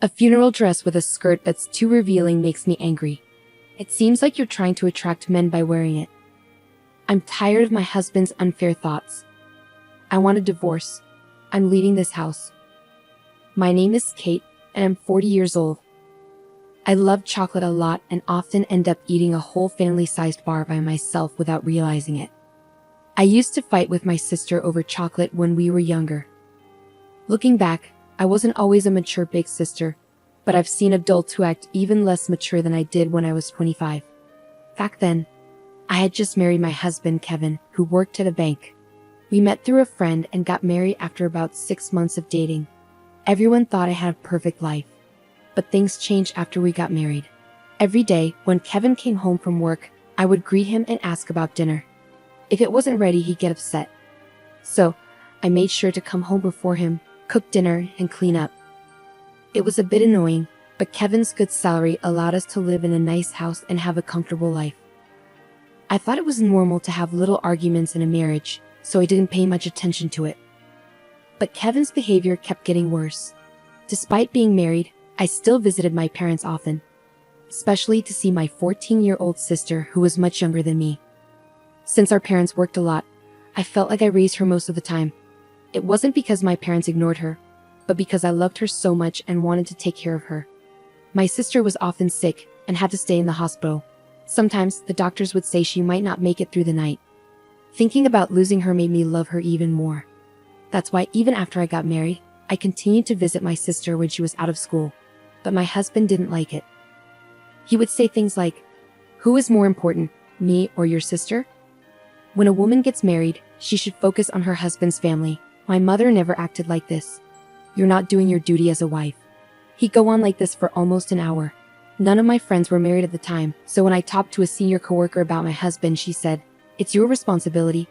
A funeral dress with a skirt that's too revealing makes me angry. It seems like you're trying to attract men by wearing it. I'm tired of my husband's unfair thoughts. I want a divorce. I'm leaving this house. My name is Kate, and I'm 40 years old. I love chocolate a lot and often end up eating a whole family-sized bar by myself without realizing it. I used to fight with my sister over chocolate when we were younger. Looking back, I wasn't always a mature big sister, but I've seen adults who act even less mature than I did when I was 25. Back then, I had just married my husband, Kevin, who worked at a bank. We met through a friend and got married after about 6 months of dating. Everyone thought I had a perfect life, but things changed after we got married. Every day, when Kevin came home from work, I would greet him and ask about dinner. If it wasn't ready, he'd get upset. So, I made sure to come home before him, cook dinner, and clean up. It was a bit annoying, but Kevin's good salary allowed us to live in a nice house and have a comfortable life. I thought it was normal to have little arguments in a marriage, so I didn't pay much attention to it. But Kevin's behavior kept getting worse. Despite being married, I still visited my parents often, especially to see my 14-year-old sister who was much younger than me. Since our parents worked a lot, I felt like I raised her most of the time. It wasn't because my parents ignored her, but because I loved her so much and wanted to take care of her. My sister was often sick and had to stay in the hospital. Sometimes the doctors would say she might not make it through the night. Thinking about losing her made me love her even more. That's why even after I got married, I continued to visit my sister when she was out of school. But my husband didn't like it. He would say things like, "Who is more important, me or your sister? When a woman gets married, she should focus on her husband's family. My mother never acted like this. You're not doing your duty as a wife." He'd go on like this for almost an hour. None of my friends were married at the time, so when I talked to a senior coworker about my husband, she said, "It's your responsibility.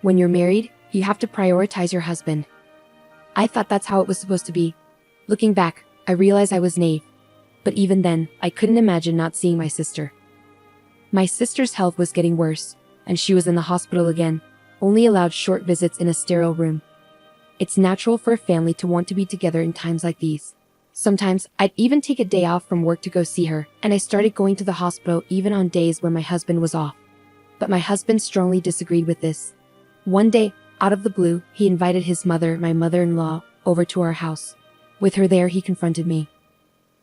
When you're married, you have to prioritize your husband." I thought that's how it was supposed to be. Looking back, I realized I was naive. But even then, I couldn't imagine not seeing my sister. My sister's health was getting worse, and she was in the hospital again, only allowed short visits in a sterile room. It's natural for a family to want to be together in times like these. Sometimes, I'd even take a day off from work to go see her, and I started going to the hospital even on days when my husband was off. But my husband strongly disagreed with this. One day, out of the blue, he invited his mother, my mother-in-law, over to our house. With her there, he confronted me.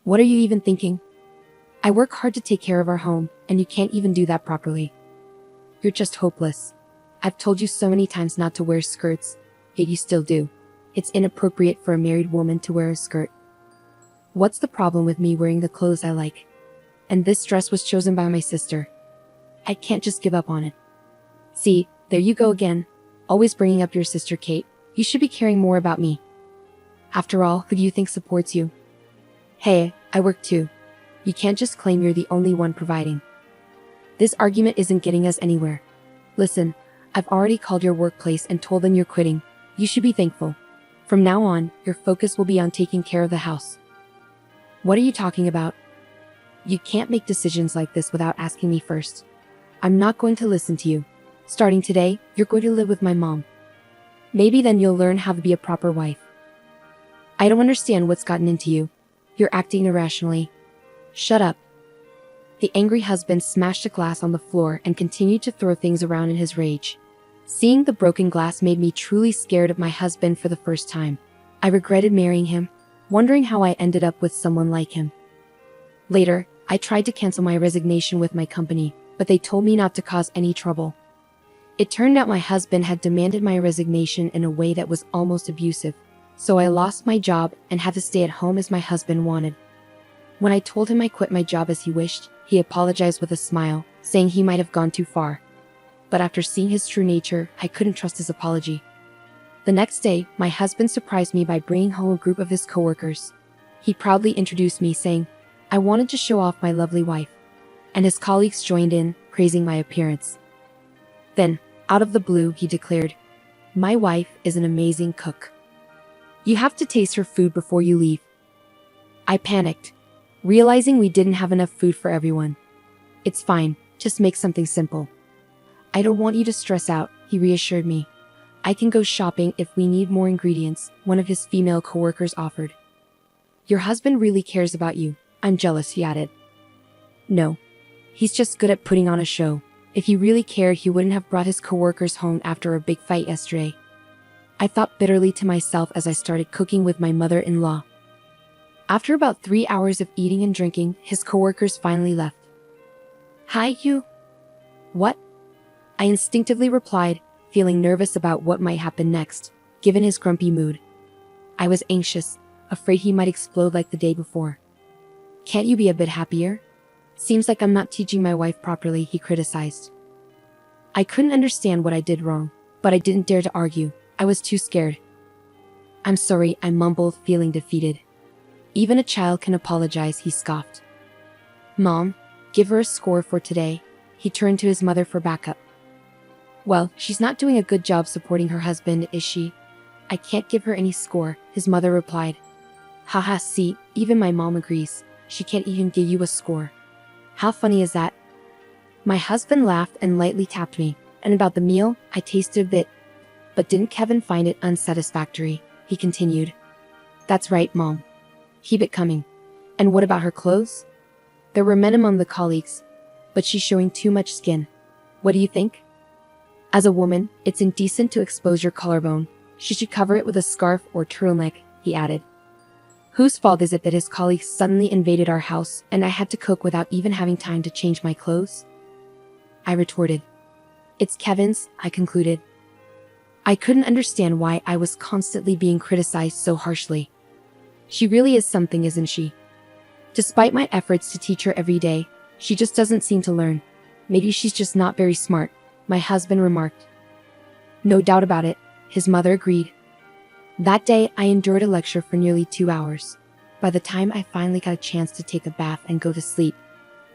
"What are you even thinking? I work hard to take care of our home, and you can't even do that properly. You're just hopeless. I've told you so many times not to wear skirts, yet you still do. It's inappropriate for a married woman to wear a skirt. What's the problem with me wearing the clothes I like? And this dress was chosen by my sister. I can't just give up on it. See, there you go again. Always bringing up your sister, Kate. You should be caring more about me. After all, who do you think supports you? Hey, I work too. You can't just claim you're the only one providing." This argument isn't getting us anywhere. Listen, I've already called your workplace and told them you're quitting. You should be thankful. From now on, your focus will be on taking care of the house. What are you talking about? You can't make decisions like this without asking me first. I'm not going to listen to you. Starting today, you're going to live with my mom. Maybe then you'll learn how to be a proper wife. I don't understand what's gotten into you. You're acting irrationally. Shut up. The angry husband smashed a glass on the floor and continued to throw things around in his rage. Seeing the broken glass made me truly scared of my husband for the first time. I regretted marrying him, wondering how I ended up with someone like him. Later, I tried to cancel my resignation with my company, but they told me not to cause any trouble. It turned out my husband had demanded my resignation in a way that was almost abusive, so I lost my job and had to stay at home as my husband wanted. When I told him I quit my job as he wished, he apologized with a smile, saying he might have gone too far. But after seeing his true nature, I couldn't trust his apology. The next day, my husband surprised me by bringing home a group of his coworkers. He proudly introduced me, saying, "I wanted to show off my lovely wife." And his colleagues joined in, praising my appearance. Then, out of the blue, he declared, "My wife is an amazing cook. You have to taste her food before you leave." I panicked, realizing we didn't have enough food for everyone. "It's fine, just make something simple." "I don't want you to stress out," he reassured me. "I can go shopping if we need more ingredients," one of his female coworkers offered. Your husband really cares about you. I'm jealous, he added. No. He's just good at putting on a show. If he really cared, he wouldn't have brought his coworkers home after a big fight yesterday. I thought bitterly to myself as I started cooking with my mother-in-law. After about 3 hours of eating and drinking, his coworkers finally left. Hi, you. What? I instinctively replied, feeling nervous about what might happen next, given his grumpy mood. I was anxious, afraid he might explode like the day before. Can't you be a bit happier? Seems like I'm not teaching my wife properly, he criticized. I couldn't understand what I did wrong, but I didn't dare to argue. I was too scared. I'm sorry, I mumbled, feeling defeated. Even a child can apologize, he scoffed. Mom, give her a score for today. He turned to his mother for backup. Well, she's not doing a good job supporting her husband, is she? I can't give her any score, his mother replied. Haha, see, even my mom agrees. She can't even give you a score. How funny is that? My husband laughed and lightly tapped me. And about the meal, I tasted a bit. But didn't Kevin find it unsatisfactory? He continued. That's right, Mom. Keep it coming. And what about her clothes? There were men among the colleagues, but she's showing too much skin. What do you think? As a woman, it's indecent to expose your collarbone. She should cover it with a scarf or turtleneck, he added. Whose fault is it that his colleagues suddenly invaded our house and I had to cook without even having time to change my clothes? I retorted. It's Kevin's, I concluded. I couldn't understand why I was constantly being criticized so harshly. She really is something, isn't she? Despite my efforts to teach her every day, she just doesn't seem to learn. Maybe she's just not very smart, my husband remarked. No doubt about it, his mother agreed. That day, I endured a lecture for nearly 2 hours. By the time I finally got a chance to take a bath and go to sleep,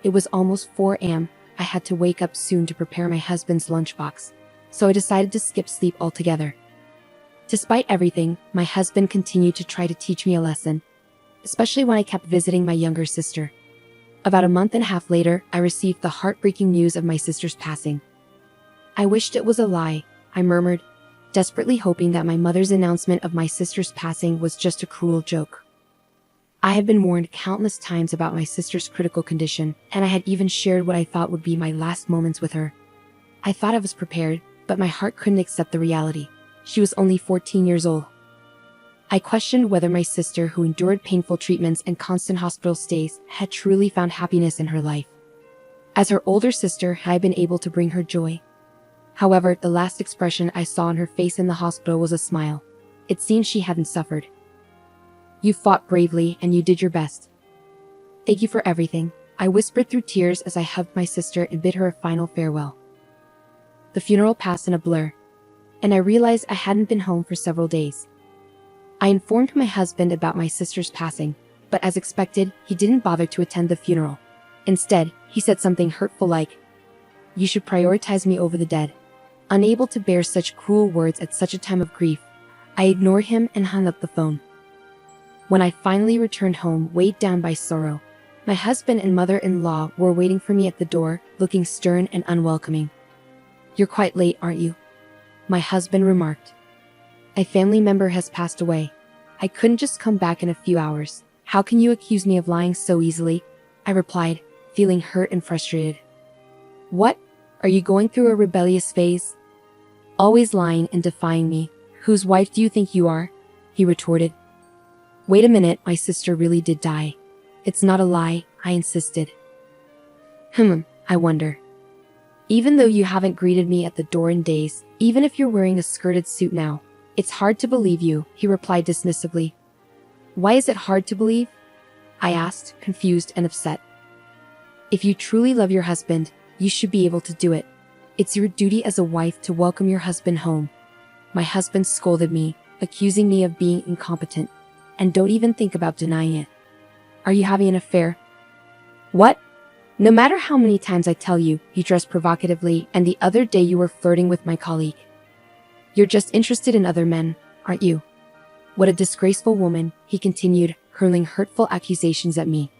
it was almost 4 a.m. I had to wake up soon to prepare my husband's lunchbox, so I decided to skip sleep altogether. Despite everything, my husband continued to try to teach me a lesson, especially when I kept visiting my younger sister. About a month and a half later, I received the heartbreaking news of my sister's passing. I wished it was a lie, I murmured, desperately hoping that my mother's announcement of my sister's passing was just a cruel joke. I had been warned countless times about my sister's critical condition, and I had even shared what I thought would be my last moments with her. I thought I was prepared, but my heart couldn't accept the reality. She was only 14 years old. I questioned whether my sister, who endured painful treatments and constant hospital stays, had truly found happiness in her life. As her older sister, had I been able to bring her joy? However, the last expression I saw on her face in the hospital was a smile. It seemed she hadn't suffered. You fought bravely and you did your best. Thank you for everything, I whispered through tears as I hugged my sister and bid her a final farewell. The funeral passed in a blur, and I realized I hadn't been home for several days. I informed my husband about my sister's passing, but as expected, he didn't bother to attend the funeral. Instead, he said something hurtful like, "You should prioritize me over the dead." Unable to bear such cruel words at such a time of grief, I ignored him and hung up the phone. When I finally returned home, weighed down by sorrow, my husband and mother-in-law were waiting for me at the door, looking stern and unwelcoming. You're quite late, aren't you? My husband remarked. A family member has passed away. I couldn't just come back in a few hours. How can you accuse me of lying so easily? I replied, feeling hurt and frustrated. What? Are you going through a rebellious phase? Always lying and defying me. Whose wife do you think you are? He retorted. Wait a minute, my sister really did die. It's not a lie, I insisted. I wonder. Even though you haven't greeted me at the door in days, even if you're wearing a skirted suit now, it's hard to believe you, he replied dismissively. Why is it hard to believe? I asked, confused and upset. If you truly love your husband, you should be able to do it. It's your duty as a wife to welcome your husband home. My husband scolded me, accusing me of being incompetent. And don't even think about denying it. Are you having an affair? What? No matter how many times I tell you, he dressed provocatively, and the other day you were flirting with my colleague. You're just interested in other men, aren't you? What a disgraceful woman, he continued, hurling hurtful accusations at me.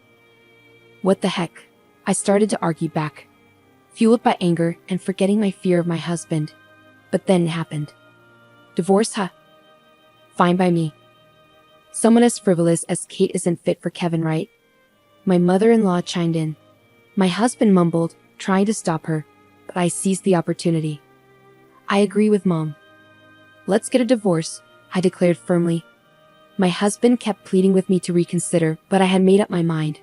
What the heck? I started to argue back, fueled by anger and forgetting my fear of my husband. But then it happened. Divorce, huh? Fine by me. Someone as frivolous as Kate isn't fit for Kevin, right? My mother-in-law chimed in. My husband mumbled, trying to stop her, but I seized the opportunity. I agree with Mom. Let's get a divorce, I declared firmly. My husband kept pleading with me to reconsider, but I had made up my mind.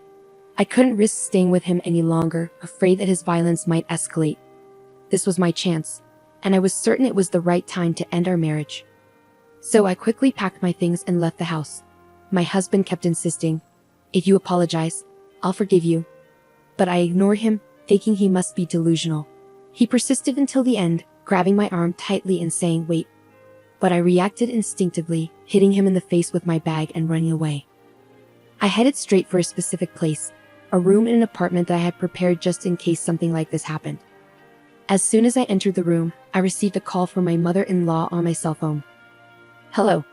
I couldn't risk staying with him any longer, afraid that his violence might escalate. This was my chance, and I was certain it was the right time to end our marriage. So I quickly packed my things and left the house. My husband kept insisting, if you apologize, I'll forgive you. But I ignored him, thinking he must be delusional. He persisted until the end, grabbing my arm tightly and saying, wait. But I reacted instinctively, hitting him in the face with my bag and running away. I headed straight for a specific place, a room in an apartment that I had prepared just in case something like this happened. As soon as I entered the room, I received a call from my mother-in-law on my cell phone. Hello.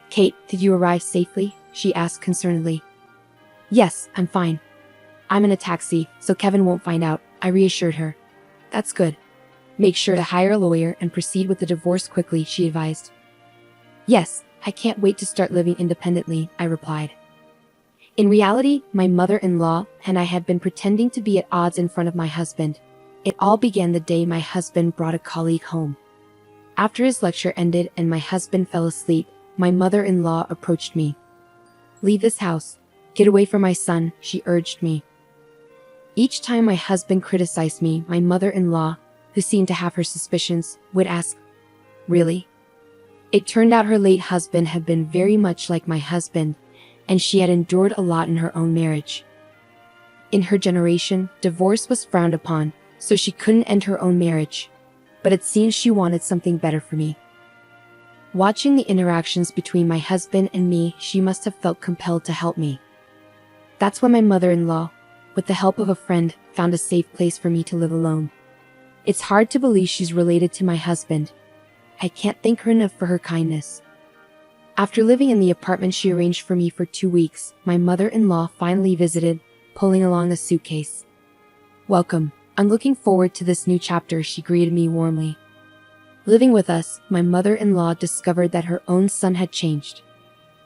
Kate, did you arrive safely? She asked concernedly. Yes, I'm fine. I'm in a taxi, so Kevin won't find out, I reassured her. That's good. Make sure to hire a lawyer and proceed with the divorce quickly, she advised. Yes, I can't wait to start living independently, I replied. In reality, my mother-in-law and I had been pretending to be at odds in front of my husband. It all began the day my husband brought a colleague home. After his lecture ended and my husband fell asleep, my mother-in-law approached me. Leave this house. Get away from my son, she urged me. Each time my husband criticized me, my mother-in-law, who seemed to have her suspicions, would ask, really? It turned out her late husband had been very much like my husband, and she had endured a lot in her own marriage. In her generation, divorce was frowned upon, so she couldn't end her own marriage. But it seems she wanted something better for me. Watching the interactions between my husband and me, she must have felt compelled to help me. That's when my mother-in-law, with the help of a friend, found a safe place for me to live alone. It's hard to believe she's related to my husband. I can't thank her enough for her kindness. After living in the apartment she arranged for me for 2 weeks, my mother-in-law finally visited, pulling along a suitcase. Welcome. I'm looking forward to this new chapter, she greeted me warmly. Living with us, my mother-in-law discovered that her own son had changed.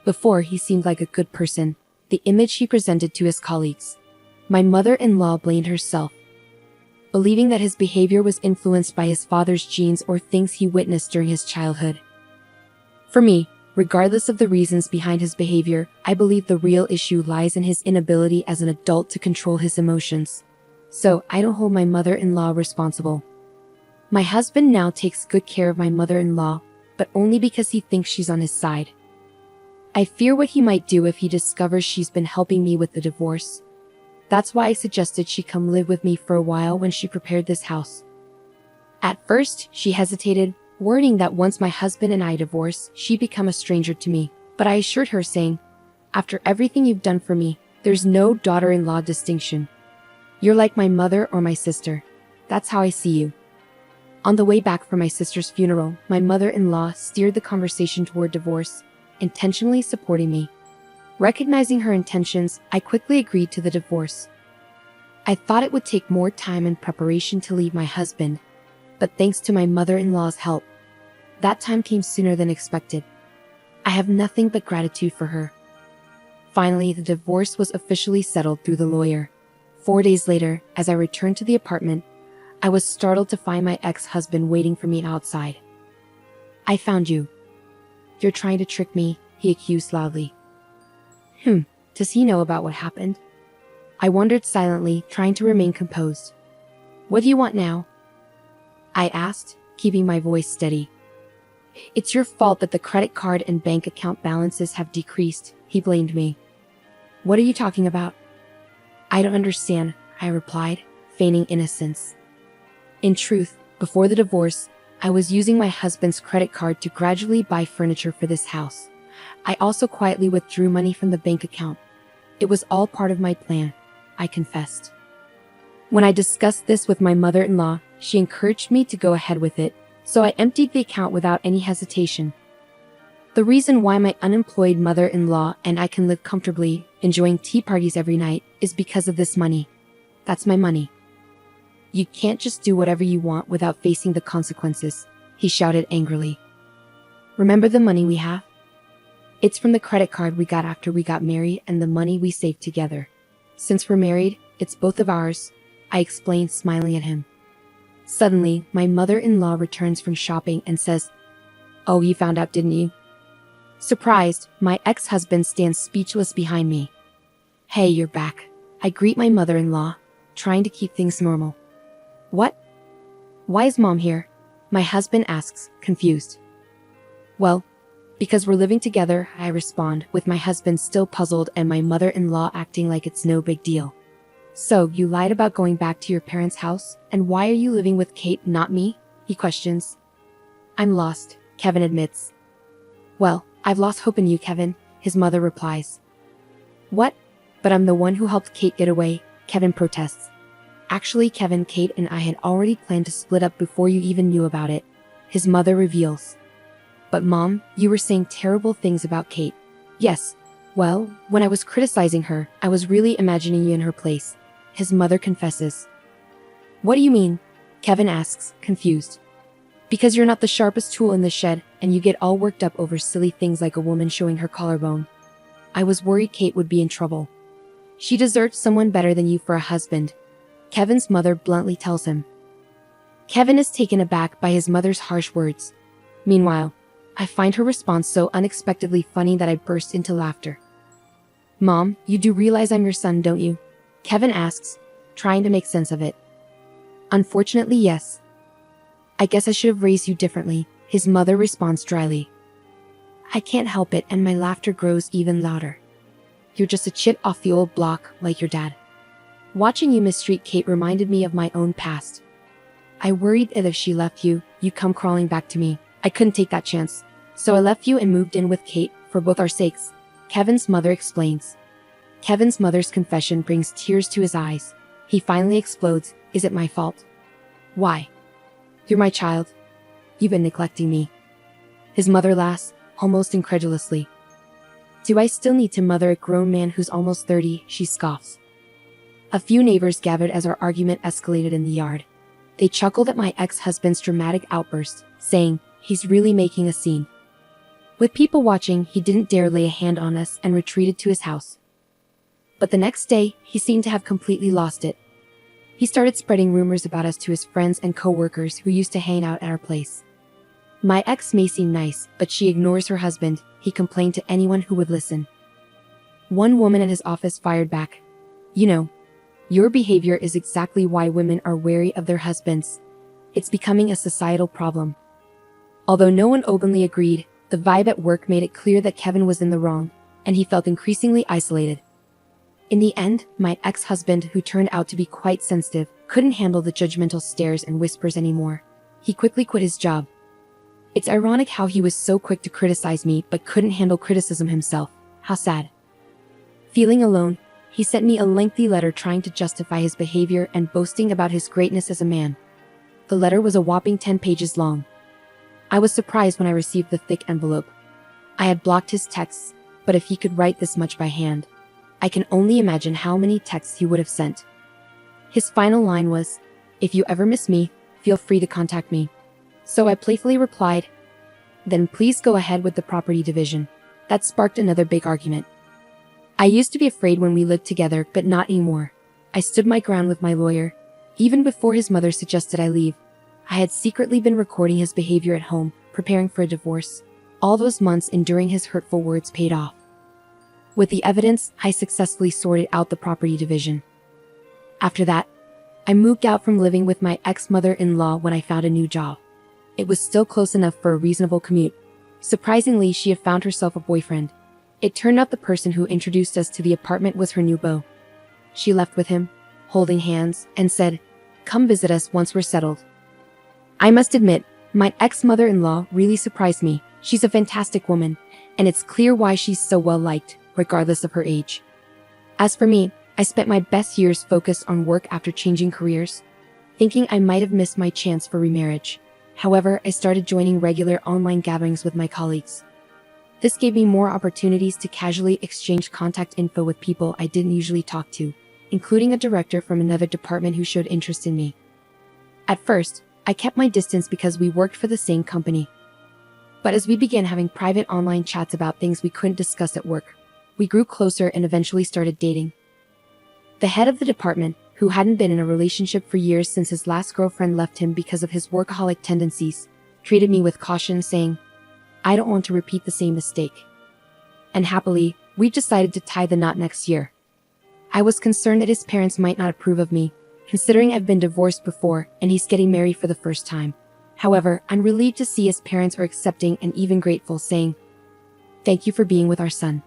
Before, he seemed like a good person, the image he presented to his colleagues. My mother-in-law blamed herself, believing that his behavior was influenced by his father's genes or things he witnessed during his childhood. For me, regardless of the reasons behind his behavior, I believe the real issue lies in his inability as an adult to control his emotions. So, I don't hold my mother-in-law responsible. My husband now takes good care of my mother-in-law, but only because he thinks she's on his side. I fear what he might do if he discovers she's been helping me with the divorce. That's why I suggested she come live with me for a while when she prepared this house. At first, she hesitated, worrying that once my husband and I divorce, she'd become a stranger to me, but I assured her, saying, after everything you've done for me, there's no daughter-in-law distinction. You're like my mother or my sister. That's how I see you. On the way back from my sister's funeral, my mother-in-law steered the conversation toward divorce, intentionally supporting me. Recognizing her intentions, I quickly agreed to the divorce. I thought it would take more time and preparation to leave my husband, but thanks to my mother-in-law's help, that time came sooner than expected. I have nothing but gratitude for her. Finally, the divorce was officially settled through the lawyer. 4 days later, as I returned to the apartment, I was startled to find my ex-husband waiting for me outside. I found you. You're trying to trick me, he accused loudly. Does he know about what happened? I wondered silently, trying to remain composed. What do you want now? I asked, keeping my voice steady. It's your fault that the credit card and bank account balances have decreased, he blamed me. What are you talking about? I don't understand, I replied, feigning innocence. In truth, before the divorce, I was using my husband's credit card to gradually buy furniture for this house. I also quietly withdrew money from the bank account. It was all part of my plan, I confessed. When I discussed this with my mother-in-law, she encouraged me to go ahead with it, so I emptied the account without any hesitation. The reason why my unemployed mother-in-law and I can live comfortably, enjoying tea parties every night, is because of this money. That's my money. You can't just do whatever you want without facing the consequences, he shouted angrily. Remember the money we have? It's from the credit card we got after we got married and the money we saved together. Since we're married, it's both of ours, I explained, smiling at him. Suddenly, my mother-in-law returns from shopping and says, "Oh, you found out, didn't you?" Surprised, my ex-husband stands speechless behind me. "Hey, you're back," I greet my mother-in-law, trying to keep things normal. "What? Why is Mom here?" my husband asks, confused. "Well, because we're living together," I respond, with my husband still puzzled and my mother-in-law acting like it's no big deal. "So, you lied about going back to your parents' house, and why are you living with Kate, not me?" he questions. "I'm lost," Kevin admits. "Well, I've lost hope in you, Kevin," his mother replies. "What? But I'm the one who helped Kate get away," Kevin protests. "Actually, Kevin, Kate and I had already planned to split up before you even knew about it," his mother reveals. "But Mom, you were saying terrible things about Kate." "Yes. Well, when I was criticizing her, I was really imagining you in her place," his mother confesses. "What do you mean?" Kevin asks, confused. "Because you're not the sharpest tool in the shed, and you get all worked up over silly things like a woman showing her collarbone. I was worried Kate would be in trouble. She deserves someone better than you for a husband," Kevin's mother bluntly tells him. Kevin is taken aback by his mother's harsh words. Meanwhile, I find her response so unexpectedly funny that I burst into laughter. "Mom, you do realize I'm your son, don't you?" Kevin asks, trying to make sense of it. "Unfortunately, yes." "I guess I should have raised you differently," his mother responds dryly. I can't help it, and my laughter grows even louder. "You're just a chit off the old block, like your dad. Watching you mistreat Kate reminded me of my own past. I worried that if she left you, you'd come crawling back to me. I couldn't take that chance. So I left you and moved in with Kate, for both our sakes," Kevin's mother explains. Kevin's mother's confession brings tears to his eyes. He finally explodes. "Is it my fault? Why? You're my child. You've been neglecting me." His mother laughs, almost incredulously. "Do I still need to mother a grown man who's almost 30, she scoffs. A few neighbors gathered as our argument escalated in the yard. They chuckled at my ex-husband's dramatic outburst, saying, "He's really making a scene." With people watching, he didn't dare lay a hand on us and retreated to his house. But the next day, he seemed to have completely lost it. He started spreading rumors about us to his friends and co-workers who used to hang out at our place. "My ex may seem nice, but she ignores her husband," he complained to anyone who would listen. One woman at his office fired back, "You know, your behavior is exactly why women are wary of their husbands. It's becoming a societal problem." Although no one openly agreed, the vibe at work made it clear that Kevin was in the wrong, and he felt increasingly isolated. In the end, my ex-husband, who turned out to be quite sensitive, couldn't handle the judgmental stares and whispers anymore. He quickly quit his job. It's ironic how he was so quick to criticize me but couldn't handle criticism himself. How sad. Feeling alone, he sent me a lengthy letter trying to justify his behavior and boasting about his greatness as a man. The letter was a whopping 10 pages long. I was surprised when I received the thick envelope. I had blocked his texts, but if he could write this much by hand, I can only imagine how many texts he would have sent. His final line was, "If you ever miss me, feel free to contact me." So I playfully replied, "Then please go ahead with the property division." That sparked another big argument. I used to be afraid when we lived together, but not anymore. I stood my ground with my lawyer. Even before his mother suggested I leave, I had secretly been recording his behavior at home, preparing for a divorce. All those months enduring his hurtful words paid off. With the evidence, I successfully sorted out the property division. After that, I moved out from living with my ex-mother-in-law when I found a new job. It was still close enough for a reasonable commute. Surprisingly, she had found herself a boyfriend. It turned out the person who introduced us to the apartment was her new beau. She left with him, holding hands, and said, "Come visit us once we're settled." I must admit, my ex-mother-in-law really surprised me. She's a fantastic woman, and it's clear why she's so well liked, regardless of her age. As for me, I spent my best years focused on work after changing careers, thinking I might have missed my chance for remarriage. However, I started joining regular online gatherings with my colleagues. This gave me more opportunities to casually exchange contact info with people I didn't usually talk to, including a director from another department who showed interest in me. At first, I kept my distance because we worked for the same company. But as we began having private online chats about things we couldn't discuss at work, we grew closer and eventually started dating. The head of the department, who hadn't been in a relationship for years since his last girlfriend left him because of his workaholic tendencies, treated me with caution, saying, "I don't want to repeat the same mistake." And happily, we decided to tie the knot next year. I was concerned that his parents might not approve of me, considering I've been divorced before and he's getting married for the first time. However, I'm relieved to see his parents are accepting and even grateful, saying, "Thank you for being with our son."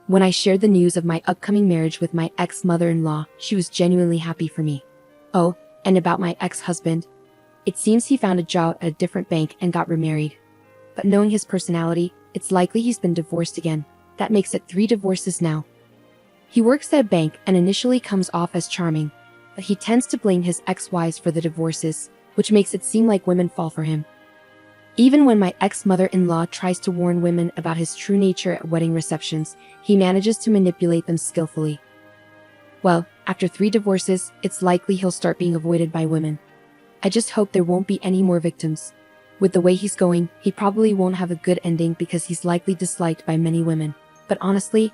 When I shared the news of my upcoming marriage with my ex-mother-in-law, she was genuinely happy for me. Oh, and about my ex-husband. It seems he found a job at a different bank and got remarried. But knowing his personality, it's likely he's been divorced again. That makes it 3 divorces now. He works at a bank and initially comes off as charming, but he tends to blame his ex-wives for the divorces, which makes it seem like women fall for him. Even when my ex-mother-in-law tries to warn women about his true nature at wedding receptions, he manages to manipulate them skillfully. Well, after 3 divorces, it's likely he'll start being avoided by women. I just hope there won't be any more victims. With the way he's going, he probably won't have a good ending because he's likely disliked by many women. But honestly,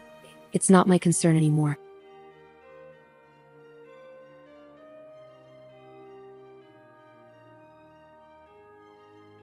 it's not my concern anymore.